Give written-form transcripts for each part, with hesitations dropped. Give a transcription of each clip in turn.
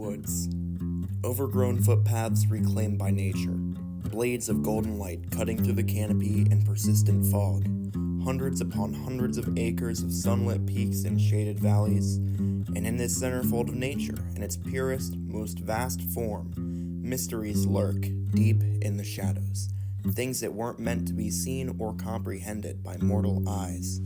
woods. Overgrown footpaths reclaimed by nature. Blades of golden light cutting through the canopy in persistent fog. Hundreds upon hundreds of acres of sunlit peaks and shaded valleys. And in this centerfold of nature, in its purest, most vast form, mysteries lurk deep in the shadows. Things that weren't meant to be seen or comprehended by mortal eyes.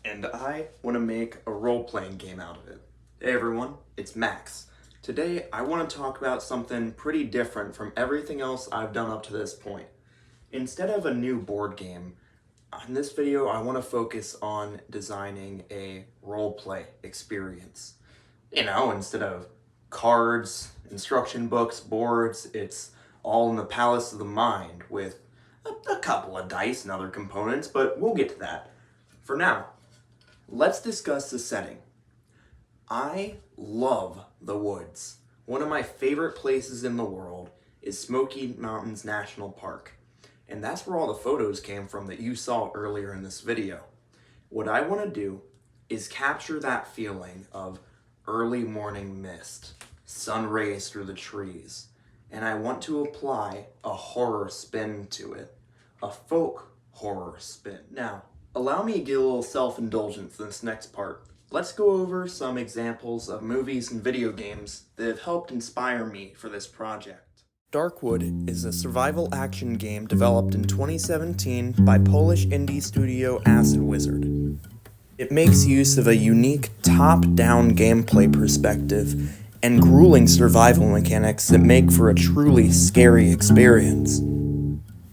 And I want to make a role-playing game out of it. Hey everyone, it's Max. Today I want to talk about something pretty different from everything else I've done up to this point. Instead of a new board game, in this video I want to focus on designing a role-play experience. Instead of cards, instruction books, boards, it's all in the palace of the mind with a couple of dice and other components, but we'll get to that. For now, let's discuss the setting. I love the woods. One of my favorite places in the world is Smoky Mountains National Park. And that's where all the photos came from that you saw earlier in this video. What I want to do is capture that feeling of early morning mist, sun rays through the trees, and I want to apply a horror spin to it, a folk horror spin. Now, allow me to get a little self-indulgent for this next part. Let's go over some examples of movies and video games that have helped inspire me for this project. DarkWood is a survival action game developed in 2017 by Polish indie studio Acid Wizard. It makes use of a unique top-down gameplay perspective and grueling survival mechanics that make for a truly scary experience.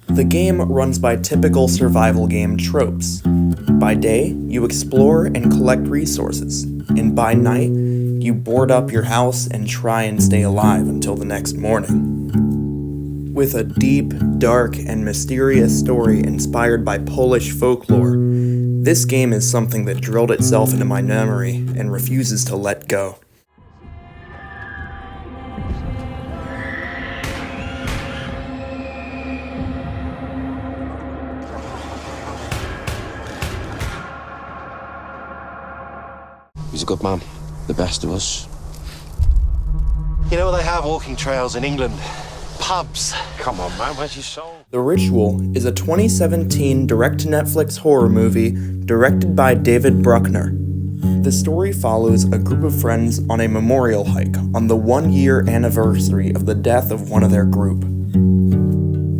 The game runs by typical survival game tropes. By day, you explore and collect resources, and by night, you board up your house and try and stay alive until the next morning. With a deep, dark, and mysterious story inspired by Polish folklore, this game is something that drilled itself into my memory and refuses to let go. He's a good man, the best of us. You know, they have walking trails in England. Pubs. Come on, man, where's your soul? The Ritual is a 2017 direct-to-Netflix horror movie directed by David Bruckner. The story follows a group of friends on a memorial hike on the 1-year anniversary of the death of one of their group.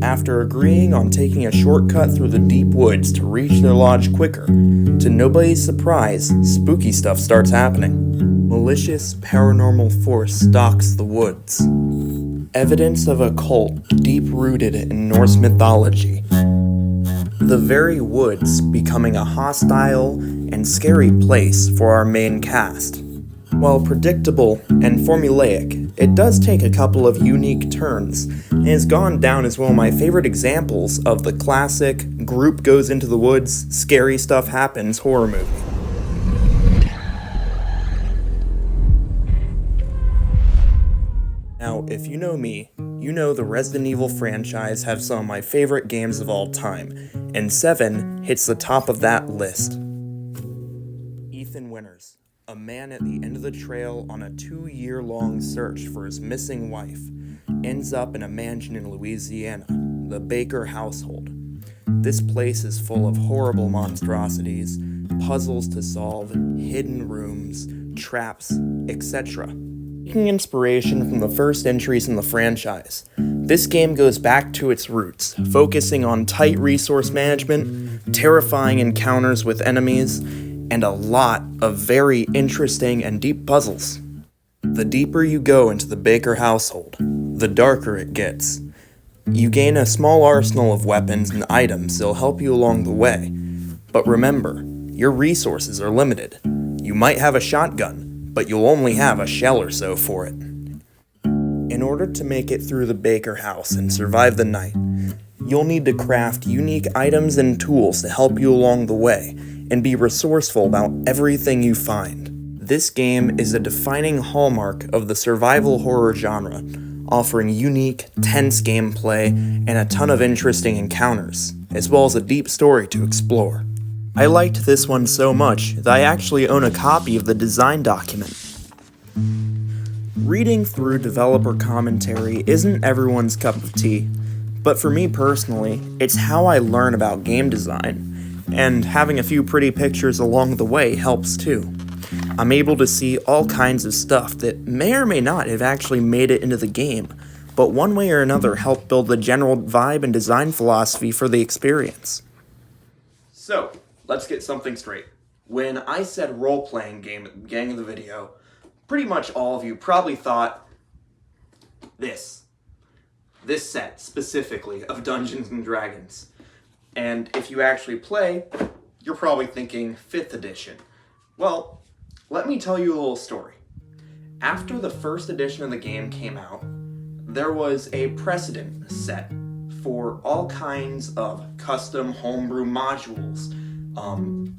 After agreeing on taking a shortcut through the deep woods to reach their lodge quicker, to nobody's surprise, spooky stuff starts happening. Malicious paranormal force stalks the woods. Evidence of a cult deep-rooted in Norse mythology. The very woods becoming a hostile and scary place for our main cast. While predictable and formulaic, it does take a couple of unique turns, and has gone down as one of my favorite examples of the classic group goes into the woods, scary stuff happens horror movie. Now, if you know me, you know the Resident Evil franchise have some of my favorite games of all time, and 7 hits the top of that list. Ethan Winters, a man at the end of the trail on a 2-year-long search for his missing wife, ends up in a mansion in Louisiana, the Baker household. This place is full of horrible monstrosities, puzzles to solve, hidden rooms, traps, etc. Taking inspiration from the first entries in the franchise, this game goes back to its roots, focusing on tight resource management, terrifying encounters with enemies, and a lot of very interesting and deep puzzles. The deeper you go into the Baker household, the darker it gets. You gain a small arsenal of weapons and items that'll help you along the way. But remember, your resources are limited. You might have a shotgun, but you'll only have a shell or so for it. In order to make it through the Baker house and survive the night, you'll need to craft unique items and tools to help you along the way, and be resourceful about everything you find. This game is a defining hallmark of the survival horror genre, offering unique, tense gameplay and a ton of interesting encounters, as well as a deep story to explore. I liked this one so much that I actually own a copy of the design document. Reading through developer commentary isn't everyone's cup of tea, but for me personally, it's how I learn about game design, and having a few pretty pictures along the way helps too. I'm able to see all kinds of stuff that may or may not have actually made it into the game, but one way or another help build the general vibe and design philosophy for the experience. So, let's get something straight. When I said role-playing game at the beginning of the video, pretty much all of you probably thought this set specifically of Dungeons & Dragons. And if you actually play, you're probably thinking 5th edition. Well, let me tell you a little story. After the 1st edition of the game came out, there was a precedent set for all kinds of custom homebrew modules,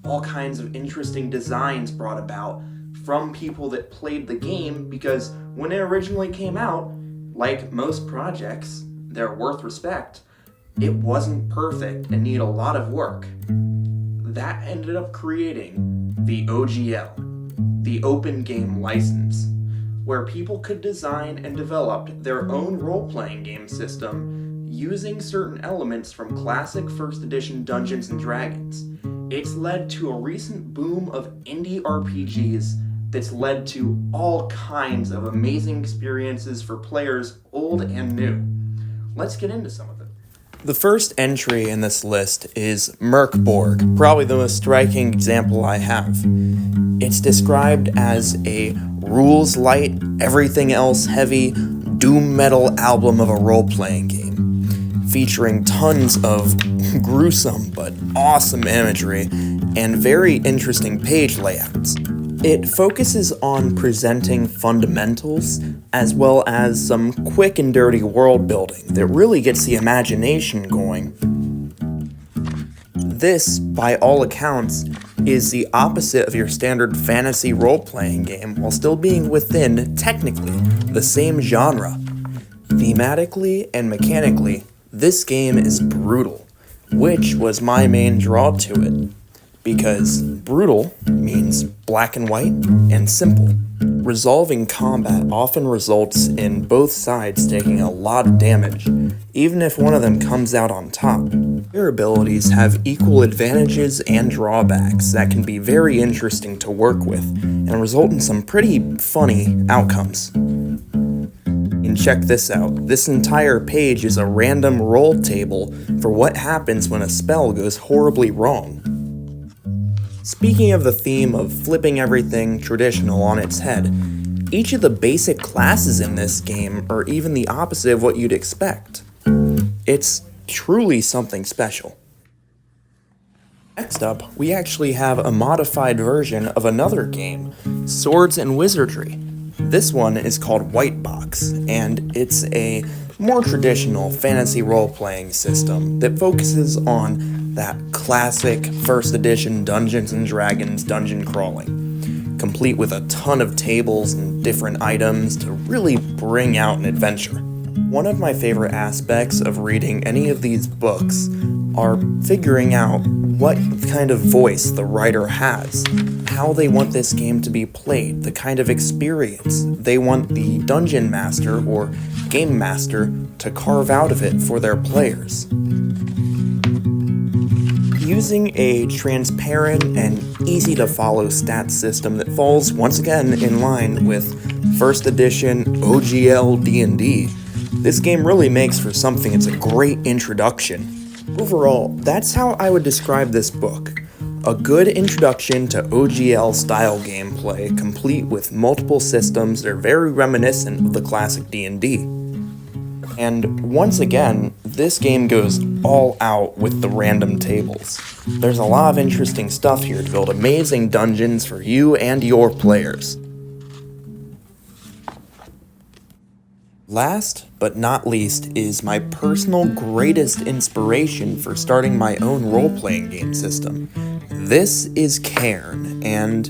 all kinds of interesting designs brought about from people that played the game, because when it originally came out, like most projects, they're worth respect, it wasn't perfect and needed a lot of work. That ended up creating the OGL, the Open Game License, where people could design and develop their own role-playing game system using certain elements from classic 1st edition Dungeons & Dragons. It's led to a recent boom of indie RPGs that's led to all kinds of amazing experiences for players old and new. Let's get into some of them. The first entry in this list is Mörk borg, probably the most striking example I have. It's described as a rules-light, everything-else heavy, doom metal album of a role-playing game, featuring tons of gruesome but awesome imagery and very interesting page layouts. It focuses on presenting fundamentals as well as some quick and dirty world building that really gets the imagination going. This, by all accounts, is the opposite of your standard fantasy role-playing game while still being within, technically, the same genre. Thematically and mechanically, this game is brutal, which was my main draw to it, because brutal means black and white and simple. Resolving combat often results in both sides taking a lot of damage, even if one of them comes out on top. Their abilities have equal advantages and drawbacks that can be very interesting to work with and result in some pretty funny outcomes. And check this out, this entire page is a random roll table for what happens when a spell goes horribly wrong. Speaking of the theme of flipping everything traditional on its head, each of the basic classes in this game are even the opposite of what you'd expect. It's truly something special. Next up, we actually have a modified version of another game, Swords and Wizardry. This one is called White Box, and it's a more traditional fantasy role-playing system that focuses on that classic 1st edition Dungeons & Dragons dungeon crawling, complete with a ton of tables and different items to really bring out an adventure. One of my favorite aspects of reading any of these books are figuring out what kind of voice the writer has, how they want this game to be played, the kind of experience they want the dungeon master or game master to carve out of it for their players. Using a transparent and easy to follow stats system that falls once again in line with 1st edition OGL D&D, this game really makes for something that's a great introduction. Overall, that's how I would describe this book. A good introduction to OGL style gameplay, complete with multiple systems that are very reminiscent of the classic D&D. And once again, this game goes all out with the random tables. There's a lot of interesting stuff here to build amazing dungeons for you and your players. Last but not least is my personal greatest inspiration for starting my own role-playing game system. This is Cairn, and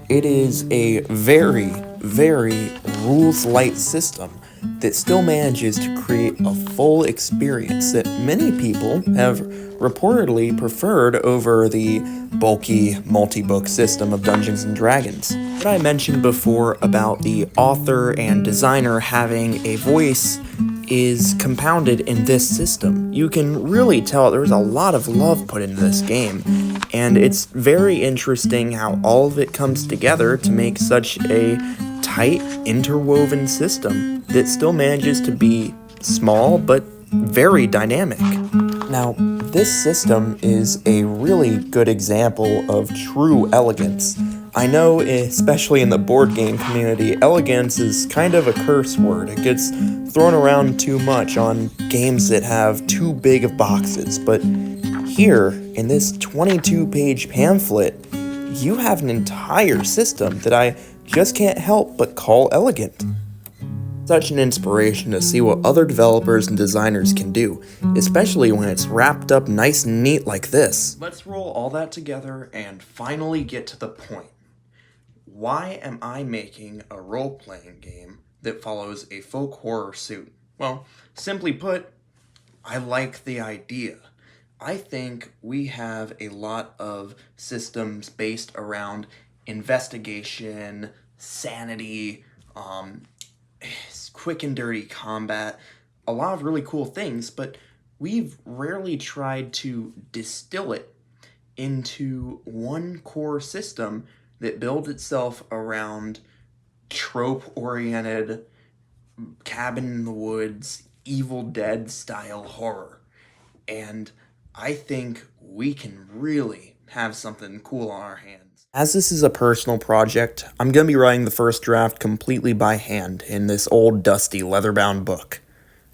it is a very, very rules-light system that still manages to create a full experience that many people have reportedly preferred over the bulky multi-book system of Dungeons & Dragons. What I mentioned before about the author and designer having a voice is compounded in this system. You can really tell there's a lot of love put into this game, and it's very interesting how all of it comes together to make such a tight, interwoven system that still manages to be small but very dynamic. Now, this system is a really good example of true elegance. I know, especially in the board game community, elegance is kind of a curse word. It gets thrown around too much on games that have too big of boxes, but here, in this 22-page pamphlet, you have an entire system that I just can't help but call elegant. Such an inspiration to see what other developers and designers can do, especially when it's wrapped up nice and neat like this. Let's roll all that together and finally get to the point. Why am I making a role-playing game that follows a folk horror suit? Well, simply put, I like the idea. I think we have a lot of systems based around investigation, sanity, quick and dirty combat, a lot of really cool things, but we've rarely tried to distill it into one core system that builds itself around trope-oriented, cabin in the woods, Evil Dead style horror. And I think we can really have something cool on our hands. As this is a personal project, I'm going to be writing the first draft completely by hand in this old dusty leather-bound book.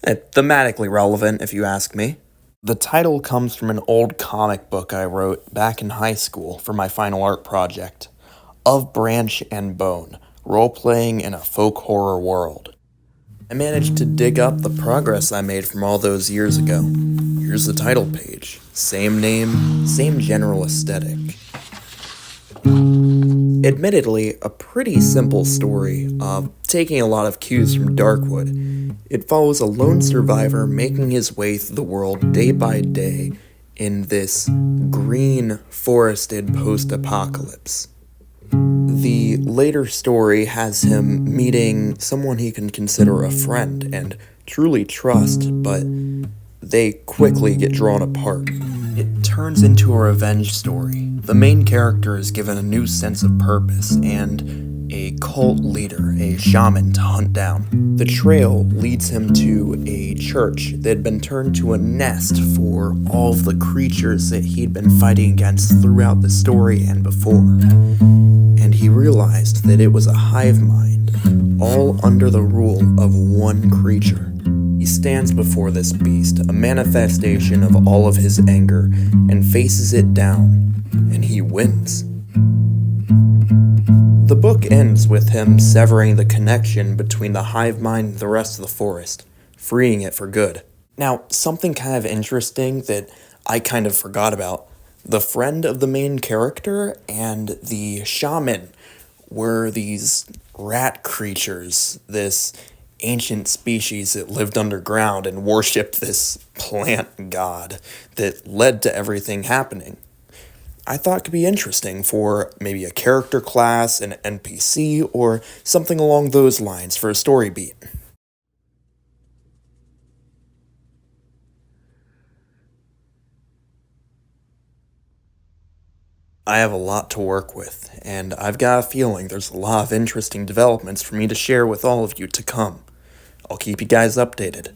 Thematically relevant, if you ask me. The title comes from an old comic book I wrote back in high school for my final art project. Of Branch and Bone, role-playing in a folk horror world. I managed to dig up the progress I made from all those years ago. Here's the title page. Same name, same general aesthetic. Admittedly, a pretty simple story, taking a lot of cues from DarkWood. It follows a lone survivor making his way through the world day by day in this green, forested post-apocalypse. The later story has him meeting someone he can consider a friend and truly trust, but they quickly get drawn apart. It turns into a revenge story. The main character is given a new sense of purpose and a cult leader, a shaman, to hunt down. The trail leads him to a church that had been turned to a nest for all of the creatures that he'd been fighting against throughout the story and before. And he realized that it was a hive mind, all under the rule of one creature. He stands before this beast, a manifestation of all of his anger, and faces it down, and he wins. The book ends with him severing the connection between the hive mind and the rest of the forest, freeing it for good. Now, something kind of interesting that I kind of forgot about. The friend of the main character and the shaman were these rat creatures, this ancient species that lived underground and worshipped this plant god that led to everything happening. I thought it could be interesting for maybe a character class, an NPC, or something along those lines for a story beat. I have a lot to work with, and I've got a feeling there's a lot of interesting developments for me to share with all of you to come. I'll keep you guys updated.